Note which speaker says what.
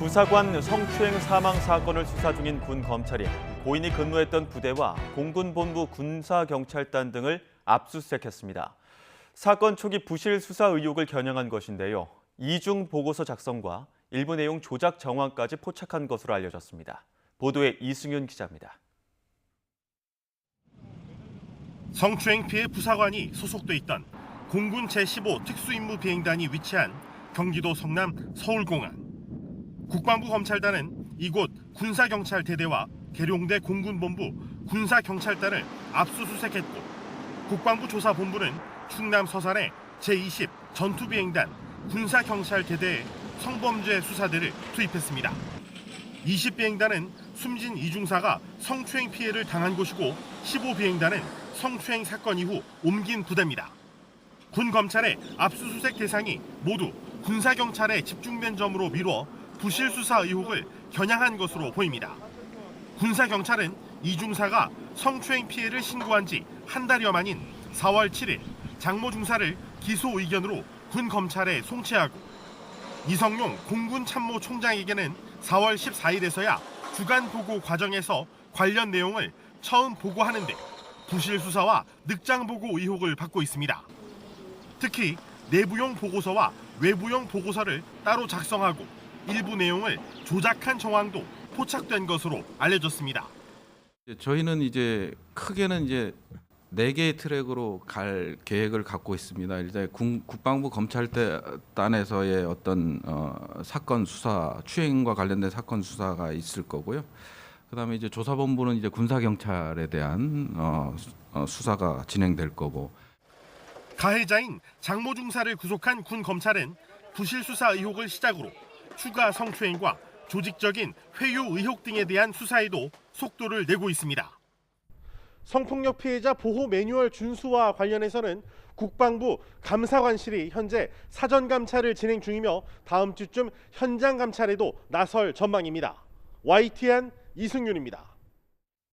Speaker 1: 부사관 성추행 사망 사건을 수사 중인 군 검찰이 고인이 근무했던 부대와 공군본부 군사경찰단 등을 압수수색했습니다. 사건 초기 부실 수사 의혹을 겨냥한 것인데요. 이중 보고서 작성과 일부 내용 조작 정황까지 포착한 것으로 알려졌습니다. 보도에 이승윤 기자입니다.
Speaker 2: 성추행 피해 부사관이 소속돼 있던 공군 제15 특수임무비행단이 위치한 경기도 성남 서울공항. 국방부 검찰단은 이곳 군사경찰대대와 계룡대 공군본부 군사경찰단을 압수수색했고, 국방부 조사본부는 충남 서산의 제20 전투비행단 군사경찰대대에 성범죄 수사대를 투입했습니다. 20비행단은 숨진 이중사가 성추행 피해를 당한 곳이고, 15비행단은 성추행 사건 이후 옮긴 부대입니다. 군 검찰의 압수수색 대상이 모두 군사경찰의 집중된 점으로 미뤄 부실 수사 의혹을 겨냥한 것으로 보입니다. 군사경찰은 이중사가 성추행 피해를 신고한 지 한 달여 만인 4월 7일 장모 중사를 기소 의견으로 군 검찰에 송치하고, 이성용 공군참모총장에게는 4월 14일에서야 주간 보고 과정에서 관련 내용을 처음 보고하는데 부실 수사와 늑장 보고 의혹을 받고 있습니다. 특히 내부용 보고서와 외부용 보고서를 따로 작성하고 일부 내용을 조작한 정황도 포착된 것으로 알려졌습니다.
Speaker 3: 저희는 이제 크게는 이제 4개의 트랙으로 갈 계획을 갖고 있습니다. 일단 국방부 검찰단에서의 어떤 사건 수사, 추행과 관련된 사건 수사가 있을 거고요. 그다음에 이제 조사본부는 이제 군사경찰에 대한 수사가 진행될 거고.
Speaker 2: 가해자인 장모 중사를 구속한 군 검찰은 부실 수사 의혹을 시작으로 추가 성추행과 조직적인 회유 의혹 등에 대한 수사에도 속도를 내고 있습니다.
Speaker 4: 성폭력 피해자 보호 매뉴얼 준수와 관련해서는 국방부 감사관실이 현재 사전 감찰을 진행 중이며 다음 주쯤 현장 감찰에도 나설 전망입니다. YTN 이승윤입니다.